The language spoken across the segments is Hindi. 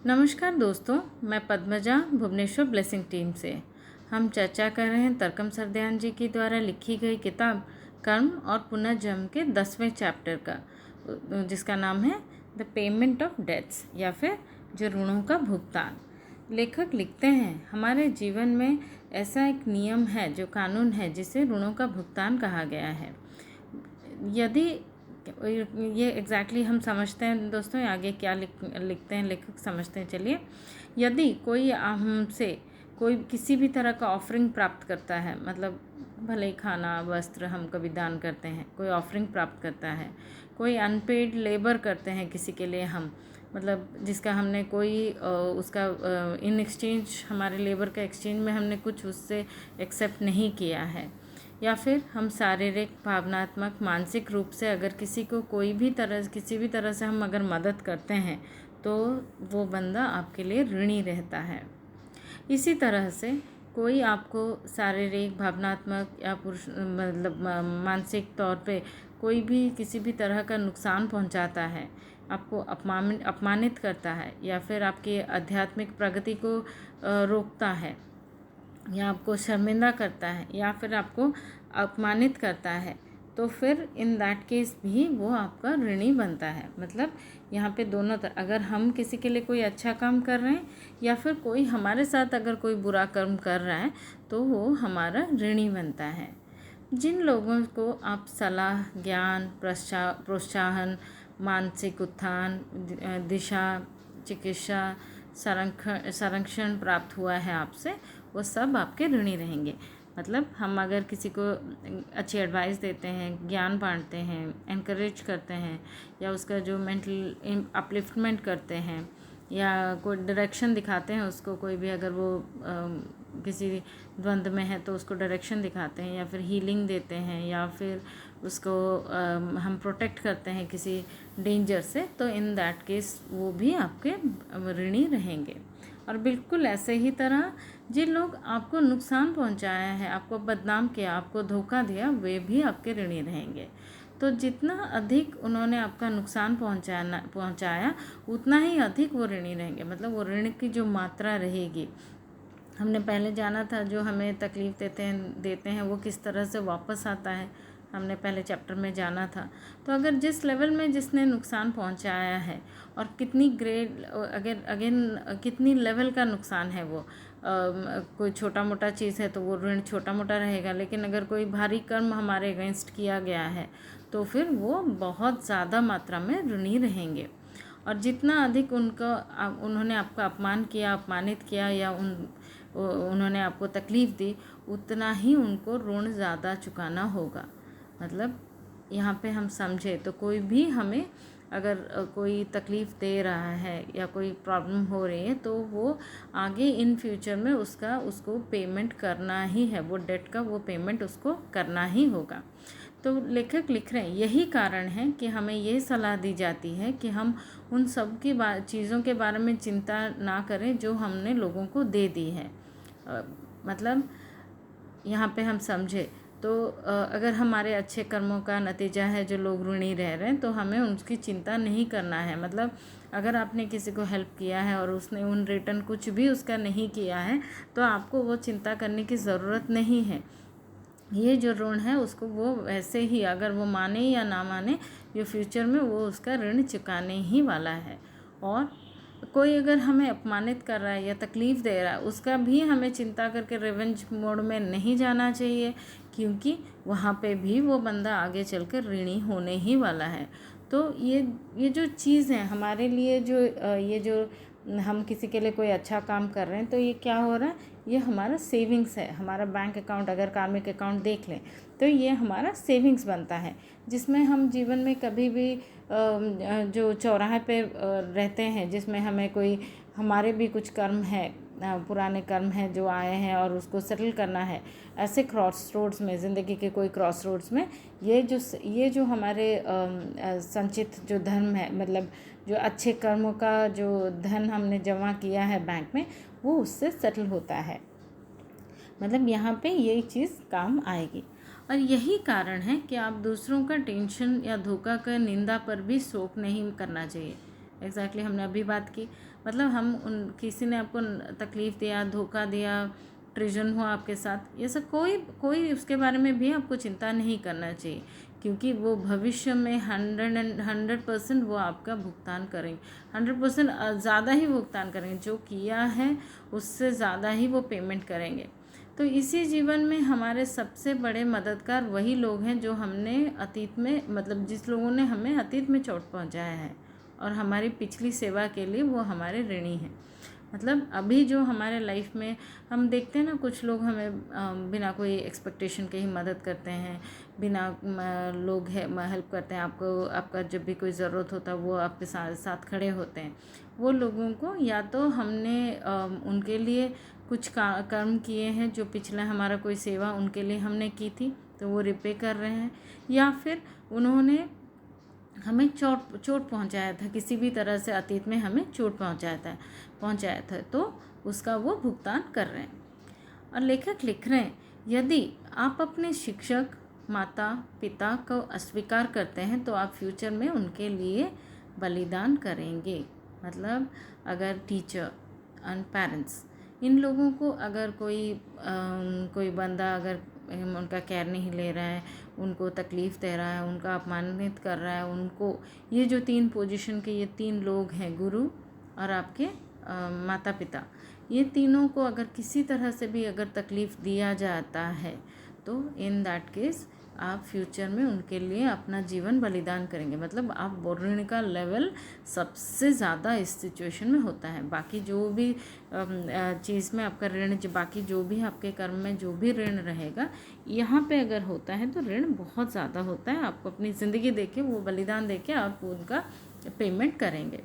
नमस्कार दोस्तों, मैं पद्मजा भुवनेश्वर ब्लेसिंग टीम से। हम चर्चा कर रहे हैं तरकम सरदयान जी की द्वारा लिखी गई किताब कर्म और पुनर्जन्म के 10वें चैप्टर का, जिसका नाम है द पेमेंट ऑफ डेट्स या फिर जो ऋणों का भुगतान। लेखक लिखते हैं, हमारे जीवन में ऐसा एक नियम है, जो कानून है, जिसे ऋणों का भुगतान कहा गया है। यदि ये एग्जैक्टली हम समझते हैं दोस्तों, आगे क्या लिखते हैं लेखक, समझते हैं। चलिए, यदि कोई हमसे कोई किसी भी तरह का ऑफरिंग प्राप्त करता है, मतलब भले ही खाना वस्त्र हम कभी दान करते हैं, कोई ऑफरिंग प्राप्त करता है, कोई अनपेड लेबर करते हैं किसी के लिए हम, मतलब जिसका हमने कोई उसका इन एक्सचेंज, हमारे लेबर का एक्सचेंज में हमने कुछ उससे एक्सेप्ट नहीं किया है, या फिर हम शारीरिक, भावनात्मक, मानसिक रूप से अगर किसी को किसी भी तरह से हम अगर मदद करते हैं, तो वो बंदा आपके लिए ऋणी रहता है। इसी तरह से कोई आपको शारीरिक, भावनात्मक या मतलब मानसिक तौर पे कोई भी किसी भी तरह का नुकसान पहुंचाता है, आपको अपमानित करता है, या फिर आपकी आध्यात्मिक प्रगति को रोकता है, या आपको शर्मिंदा करता है, या फिर आपको अपमानित करता है, तो फिर इन दैट केस भी वो आपका ऋणी बनता है। मतलब यहाँ पे दोनों तरह, अगर हम किसी के लिए कोई अच्छा काम कर रहे हैं या फिर कोई हमारे साथ अगर कोई बुरा कर्म कर रहा है, तो वो हमारा ऋणी बनता है। जिन लोगों को आप सलाह, ज्ञान, प्रोत्साहन, मानसिक उत्थान, दिशा, चिकित्सा, संरक्षण प्राप्त हुआ है आपसे, वो सब आपके ऋणी रहेंगे। मतलब हम अगर किसी को अच्छी एडवाइस देते हैं, ज्ञान बांटते हैं, एनकरेज करते हैं, या उसका जो मेंटल अपलिफ्टमेंट करते हैं, या कोई डायरेक्शन दिखाते हैं उसको, कोई भी अगर वो किसी द्वंद्व में है तो उसको डायरेक्शन दिखाते हैं, या फिर हीलिंग देते हैं, या फिर उसको हम प्रोटेक्ट करते हैं किसी डेंजर से, तो इन दैट केस वो भी आपके ऋणी रहेंगे। और बिल्कुल ऐसे ही तरह जिन लोग आपको नुकसान पहुंचाया है, आपको बदनाम किया, आपको धोखा दिया, वे भी आपके ऋणी रहेंगे। तो जितना अधिक उन्होंने आपका नुकसान पहुंचाया उतना ही अधिक वो ऋणी रहेंगे। मतलब वो ऋण की जो मात्रा रहेगी, हमने पहले जाना था, जो हमें तकलीफ़ देते हैं वो किस तरह से वापस आता है, हमने पहले चैप्टर में जाना था। तो अगर जिस लेवल में जिसने नुकसान पहुंचाया है, और कितनी कितनी लेवल का नुकसान है वो, कोई छोटा मोटा चीज़ है तो वो ऋण छोटा मोटा रहेगा, लेकिन अगर कोई भारी कर्म हमारे अगेंस्ट किया गया है, तो फिर वो बहुत ज़्यादा मात्रा में ऋणी रहेंगे। और जितना अधिक उन्होंने आपका अपमान किया, अपमानित किया, या उन्होंने आपको तकलीफ़ दी, उतना ही उनको ऋण ज़्यादा चुकाना होगा। मतलब यहाँ पे हम समझे तो कोई भी हमें अगर कोई तकलीफ़ दे रहा है या कोई प्रॉब्लम हो रही है, तो वो आगे इन फ्यूचर में उसको पेमेंट करना ही है, वो डेट का वो पेमेंट उसको करना ही होगा। तो लेखक लिख रहे हैं, यही कारण है कि हमें ये सलाह दी जाती है कि हम उन सब की चीज़ों के बारे में चिंता ना करें जो हमने लोगों को दे दी है। मतलब यहाँ पे हम समझे तो अगर हमारे अच्छे कर्मों का नतीजा है जो लोग ऋणी रह रहे हैं, तो हमें उसकी चिंता नहीं करना है। मतलब अगर आपने किसी को हेल्प किया है और उसने उन रिटर्न कुछ भी उसका नहीं किया है, तो आपको वो चिंता करने की ज़रूरत नहीं है। ये जो ऋण है उसको वो वैसे ही, अगर वो माने या ना माने, ये फ्यूचर में वो उसका ऋण चुकाने ही वाला है। और कोई अगर हमें अपमानित कर रहा है या तकलीफ़ दे रहा है, उसका भी हमें चिंता करके रिवेंज मोड में नहीं जाना चाहिए, क्योंकि वहाँ पे भी वो बंदा आगे चलकर ऋणी होने ही वाला है। तो ये जो चीज़ है हमारे लिए, ये जो हम किसी के लिए कोई अच्छा काम कर रहे हैं, तो ये क्या हो रहा है, ये हमारा सेविंग्स है। हमारा बैंक अकाउंट, अगर कार्मिक अकाउंट देख लें, तो ये हमारा सेविंग्स बनता है, जिसमें हम जीवन में कभी भी जो चौराहे पे रहते हैं, जिसमें हमें कोई, हमारे भी कुछ कर्म है, पुराने कर्म हैं जो आए हैं और उसको सेटल करना है, ऐसे क्रॉस रोड्स में, ज़िंदगी के कोई क्रॉस रोड्स में, ये जो हमारे संचित जो धर्म है, मतलब जो अच्छे कर्मों का जो धन हमने जमा किया है बैंक में, वो उससे सेटल होता है। मतलब यहाँ पे यही चीज़ काम आएगी। और यही कारण है कि आप दूसरों का टेंशन या धोखा कर निंदा पर भी शोक नहीं करना चाहिए। एग्जैक्टली हमने अभी बात की। मतलब हम उन किसी ने आपको तकलीफ़ दिया, धोखा दिया, ट्रिजन हुआ आपके साथ, ये सब कोई उसके बारे में भी आपको चिंता नहीं करना चाहिए, क्योंकि वो भविष्य में 100% वो आपका भुगतान करेंगे, 100% ज़्यादा ही भुगतान करेंगे, जो किया है उससे ज़्यादा ही वो पेमेंट करेंगे। तो इसी जीवन में हमारे सबसे बड़े मददगार वही लोग हैं जो हमने अतीत में, मतलब जिस लोगों ने हमें अतीत में चोट पहुंचाया है और हमारी पिछली सेवा के लिए वो हमारे ऋणी हैं। मतलब अभी जो हमारे लाइफ में हम देखते हैं ना, कुछ लोग हमें बिना कोई एक्सपेक्टेशन के ही मदद करते हैं, बिना लोग हेल्प करते हैं आपको, आपका जब भी कोई ज़रूरत होता है वो आपके साथ खड़े होते हैं। वो लोगों को या तो हमने उनके लिए कुछ कर्म किए हैं, जो पिछला हमारा कोई सेवा उनके लिए हमने की थी तो वो रिपे कर रहे हैं, या फिर उन्होंने हमें चोट पहुंचाया था, किसी भी तरह से अतीत में हमें चोट पहुंचाया था तो उसका वो भुगतान कर रहे हैं। और लेखक लिख रहे हैं, यदि आप अपने शिक्षक, माता पिता को अस्वीकार करते हैं तो आप फ्यूचर में उनके लिए बलिदान करेंगे। मतलब अगर टीचर एंड पेरेंट्स, इन लोगों को अगर कोई बंदा अगर उनका केयर नहीं ले रहा है, उनको तकलीफ़ दे रहा है, उनका अपमानित कर रहा है, उनको ये जो 3 पोजीशन के ये 3 लोग हैं, गुरु और आपके माता पिता, ये तीनों को अगर किसी तरह से भी अगर तकलीफ़ दिया जाता है तो इन दैट केस आप फ्यूचर में उनके लिए अपना जीवन बलिदान करेंगे। मतलब आप ऋण का लेवल सबसे ज़्यादा इस सिचुएशन में होता है। बाकी जो भी चीज़ में आपका ऋण, बाकी जो भी आपके कर्म में जो भी ऋण रहेगा, यहाँ पे अगर होता है तो ऋण बहुत ज़्यादा होता है। आपको अपनी ज़िंदगी देके वो बलिदान देके आप उनका पेमेंट करेंगे।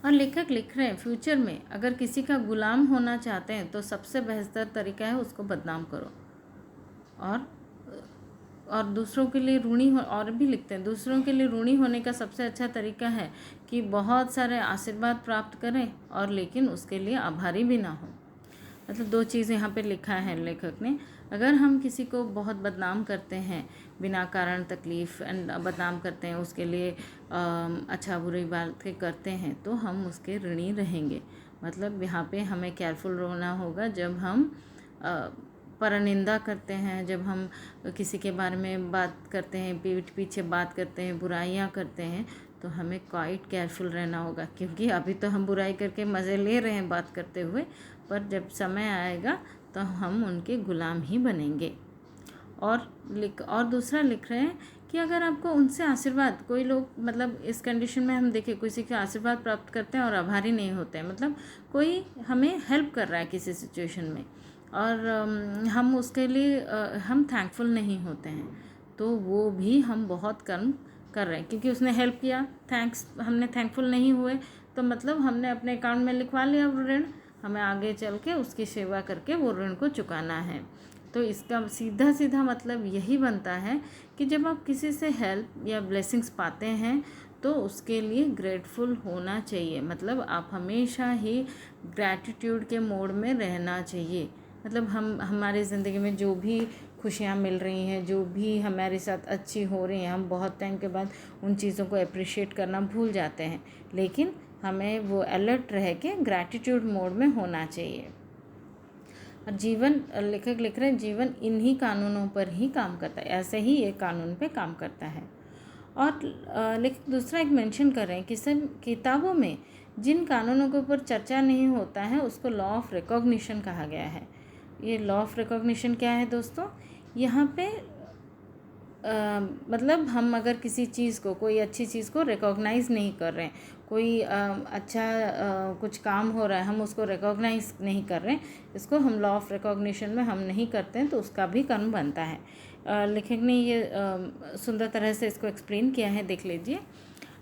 और लेखक लिख रहे हैं, फ्यूचर में अगर किसी का गुलाम होना चाहते हैं तो सबसे बेहतर तरीका है उसको बदनाम करो। और दूसरों के लिए ऋणी हो, और भी लिखते हैं, दूसरों के लिए ऋणी होने का सबसे अच्छा तरीका है कि बहुत सारे आशीर्वाद प्राप्त करें और लेकिन उसके लिए आभारी भी ना हो। मतलब 2 चीज़ यहाँ पे लिखा है लेखक ने। अगर हम किसी को बहुत बदनाम करते हैं, बिना कारण तकलीफ़ बदनाम करते हैं, उसके लिए अच्छा बुरी बातें करते हैं तो हम उसके ऋणी रहेंगे। मतलब यहाँ पे हमें केयरफुल रहना होगा जब हम परनिंदा करते हैं, जब हम किसी के बारे में बात करते हैं, पीठ पीछे बात करते हैं, बुराइयां करते हैं, तो हमें क्वाइट केयरफुल रहना होगा, क्योंकि अभी तो हम बुराई करके मज़े ले रहे हैं बात करते हुए, पर जब समय आएगा तो हम उनके गुलाम ही बनेंगे। और दूसरा लिख रहे हैं कि अगर आपको उनसे आशीर्वाद, कोई लोग मतलब इस कंडीशन में हम देखें किसी के आशीर्वाद प्राप्त करते हैं और आभारी नहीं होते हैं, मतलब कोई हमें हेल्प कर रहा है किसी सिचुएशन में और हम उसके लिए हम थैंकफुल नहीं होते हैं, तो वो भी हम बहुत कर्म कर रहे हैं, क्योंकि उसने हेल्प किया, हमने थैंकफुल नहीं हुए तो मतलब हमने अपने अकाउंट में लिखवा लिया ऋण, हमें आगे चल के उसकी सेवा करके वो ऋण को चुकाना है। तो इसका सीधा सीधा मतलब यही बनता है कि जब आप किसी से हेल्प या ब्लेसिंग्स पाते हैं तो उसके लिए ग्रेटफुल होना चाहिए। मतलब आप हमेशा ही ग्रैटिट्यूड के मोड में रहना चाहिए। मतलब हमारी ज़िंदगी में जो भी खुशियाँ मिल रही हैं, जो भी हमारे साथ अच्छी हो रही हैं, हम बहुत टाइम के बाद उन चीज़ों को अप्रिशिएट करना भूल जाते हैं, लेकिन हमें वो अलर्ट रह के ग्रैटिट्यूड मोड में होना चाहिए। और जीवन, लेखक लिख रहे हैं, जीवन इन्हीं कानूनों पर ही काम करता है, ऐसे ही ये कानून पे काम करता है। और लेखक दूसरा एक मेंशन कर रहे हैं कि सब किताबों में जिन कानूनों के ऊपर चर्चा नहीं होता है उसको लॉ ऑफ रिकॉग्निशन कहा गया है। ये लॉ ऑफ रिकॉग्निशन क्या है दोस्तों? यहाँ पे मतलब हम अगर किसी चीज़ को, कोई अच्छी चीज़ को रिकॉग्नाइज़ नहीं कर रहे हैं, कोई अच्छा कुछ काम हो रहा है, हम उसको रिकॉग्नाइज़ नहीं कर रहे हैं, इसको हम लॉ ऑफ रिकॉग्निशन में हम नहीं करते हैं, तो उसका भी कर्म बनता है। लेखक ने ये सुंदर तरह से इसको एक्सप्लेन किया है, देख लीजिए।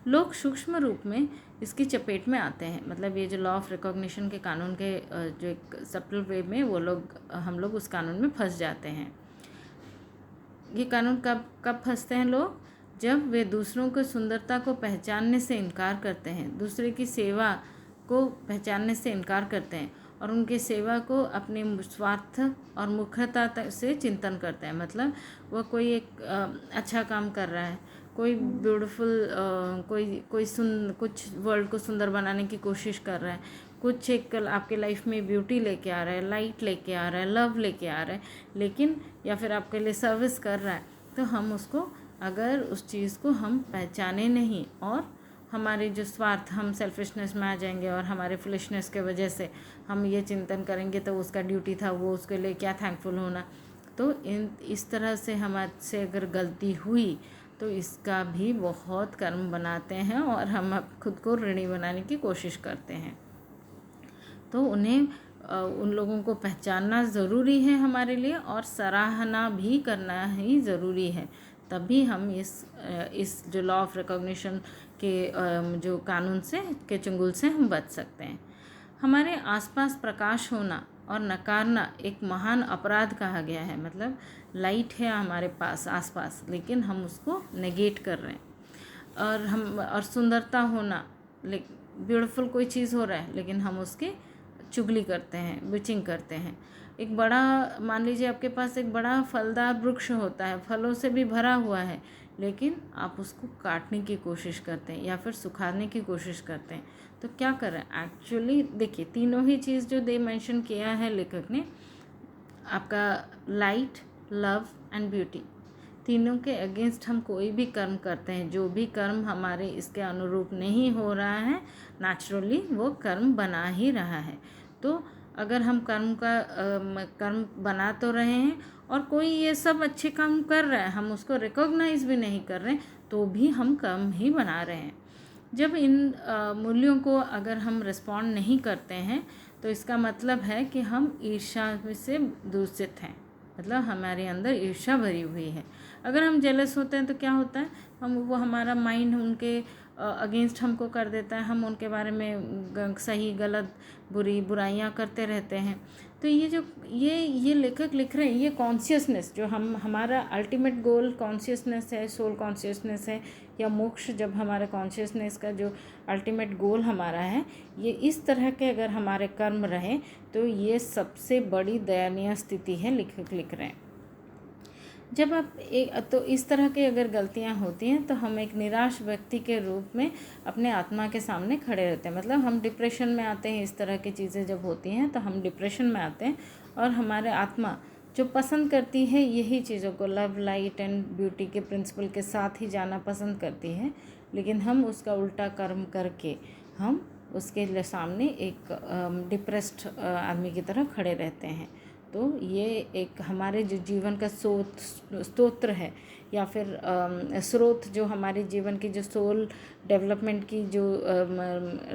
लोग सूक्ष्म रूप में इसकी चपेट में आते हैं। मतलब ये जो लॉ ऑफ रिकॉग्निशन के कानून के जो एक सटल वे में हम लोग उस कानून में फंस जाते हैं। ये कानून कब फंसते हैं लोग? जब वे दूसरों को सुंदरता को पहचानने से इनकार करते हैं, दूसरे की सेवा को पहचानने से इनकार करते हैं और उनकी सेवा को अपने स्वार्थ और मुख्यता से चिंतन करते हैं। मतलब वो कोई एक अच्छा काम कर रहा है, कोई ब्यूटीफुल कुछ वर्ल्ड को सुंदर बनाने की कोशिश कर रहा है, कुछ एक आपके लाइफ में ब्यूटी लेके आ रहा है, लाइट लेके आ रहा है, लव लेके आ रहा है, लेकिन या फिर आपके लिए सर्विस कर रहा है, तो हम उसको अगर उस चीज़ को हम पहचाने नहीं और हमारे जो स्वार्थ, हम सेल्फिशनेस में आ जाएंगे और हमारे फुलिशनेस के वजह से हम ये चिंतन करेंगे तो उसका ड्यूटी था, वो उसके लिए क्या थैंकफुल होना। तो इस तरह से हमारे अगर गलती हुई तो इसका भी बहुत कर्म बनाते हैं और हम खुद को ऋणी बनाने की कोशिश करते हैं। तो उन लोगों को पहचानना ज़रूरी है हमारे लिए और सराहना भी करना ही ज़रूरी है, तभी हम इस जो लॉ ऑफ रिकॉग्निशन के जो कानून से के चंगुल से हम बच सकते हैं। हमारे आसपास प्रकाश होना और नकारना एक महान अपराध कहा गया है। मतलब लाइट है हमारे पास आसपास, लेकिन हम उसको नेगेट कर रहे हैं। और सुंदरता होना, ब्यूटीफुल कोई चीज़ हो रहा है लेकिन हम उसकी चुगली करते हैं, बिचिंग करते हैं। एक बड़ा, मान लीजिए आपके पास एक बड़ा फलदार वृक्ष होता है, फलों से भी भरा हुआ है, लेकिन आप उसको काटने की कोशिश करते हैं या फिर सुखाने की कोशिश करते हैं। तो क्या कर रहे हैं एक्चुअली? देखिए, तीनों ही चीज़ जो मेंशन किया है लेखक ने, आपका लाइट, लव एंड ब्यूटी, तीनों के अगेंस्ट हम कोई भी कर्म करते हैं, जो भी कर्म हमारे इसके अनुरूप नहीं हो रहा है, नेचुरली वो कर्म बना ही रहा है। तो अगर हम कर्म बना तो रहे हैं और कोई ये सब अच्छे काम कर रहा है, हम उसको रिकॉग्नाइज भी नहीं कर रहे, तो भी हम कर्म ही बना रहे हैं। जब इन मूल्यों को अगर हम रिस्पॉन्ड नहीं करते हैं तो इसका मतलब है कि हम ईर्ष्या से दूषित हैं, मतलब हमारे अंदर ईर्ष्या भरी हुई है। अगर हम जेलस होते हैं तो क्या होता है, हमारा माइंड उनके अगेंस्ट हमको कर देता है, हम उनके बारे में सही गलत बुराइयां करते रहते हैं। तो ये लेखक लिख रहे हैं, ये कॉन्शियसनेस जो हमारा अल्टीमेट गोल कॉन्शियसनेस है, सोल कॉन्शियसनेस है या मोक्ष, जब हमारे कॉन्शियसनेस का जो अल्टीमेट गोल हमारा है, ये इस तरह के अगर हमारे कर्म रहे तो ये सबसे बड़ी दयनीय स्थिति है, लेखक लिख रहे हैं। जब तो इस तरह की अगर गलतियां होती हैं तो हम एक निराश व्यक्ति के रूप में अपने आत्मा के सामने खड़े रहते हैं। मतलब हम डिप्रेशन में आते हैं, इस तरह की चीज़ें जब होती हैं तो हम डिप्रेशन में आते हैं और हमारे आत्मा जो पसंद करती है यही चीज़ों को, लव, लाइट एंड ब्यूटी के प्रिंसिपल के साथ ही जाना पसंद करती है, लेकिन हम उसका उल्टा कर्म करके हम उसके सामने एक डिप्रेस्ड आदमी की तरह खड़े रहते हैं। तो ये एक हमारे जो जीवन का स्तोत्र है या फिर स्रोत, जो हमारे जीवन की जो सोल डेवलपमेंट की जो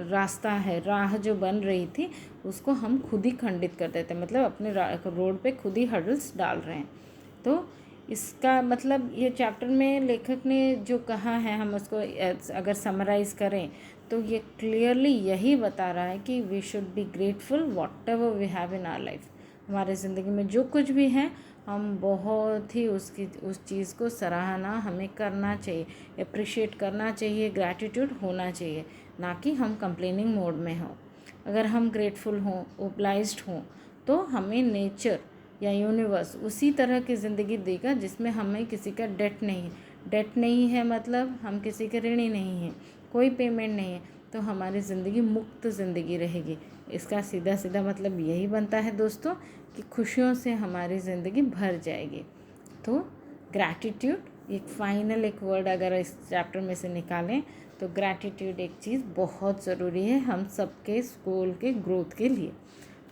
रास्ता है, राह जो बन रही थी, उसको हम खुद ही खंडित कर देते हैं। मतलब अपने रोड पे खुद ही हर्डल्स डाल रहे हैं। तो इसका मतलब ये चैप्टर में लेखक ने जो कहा है, हम उसको अगर समराइज़ करें तो ये क्लियरली यही बता रहा है कि we should be grateful whatever we have in our life. हमारे ज़िंदगी में जो कुछ भी है, हम बहुत ही उस चीज़ को सराहना हमें करना चाहिए, अप्रिशिएट करना चाहिए, ग्रैटिट्यूड होना चाहिए, ना कि हम कंप्लेनिंग मोड में हों। अगर हम ग्रेटफुल हों, ओब्लाइज्ड हों, तो हमें नेचर या यूनिवर्स उसी तरह की ज़िंदगी देगा जिसमें हमें किसी का डेट नहीं है, मतलब हम किसी के ऋणी नहीं हैं, कोई पेमेंट नहीं है, तो हमारी ज़िंदगी मुक्त ज़िंदगी रहेगी। इसका सीधा सीधा मतलब यही बनता है दोस्तों कि खुशियों से हमारी ज़िंदगी भर जाएगी। तो ग्रैटिट्यूड एक वर्ड अगर इस चैप्टर में से निकालें तो ग्रैटिट्यूड एक चीज़ बहुत ज़रूरी है हम सबके स्कूल के ग्रोथ के लिए।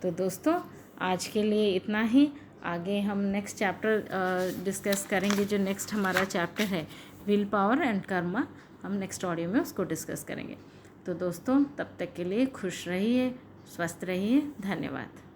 तो दोस्तों, आज के लिए इतना ही। आगे हम नेक्स्ट चैप्टर डिस्कस करेंगे। जो नेक्स्ट हमारा चैप्टर है विल पावर एंड कर्मा, हम नेक्स्ट ऑडियो में उसको डिस्कस करेंगे। तो दोस्तों, तब तक के लिए खुश रहिए, स्वस्थ रहिए। धन्यवाद।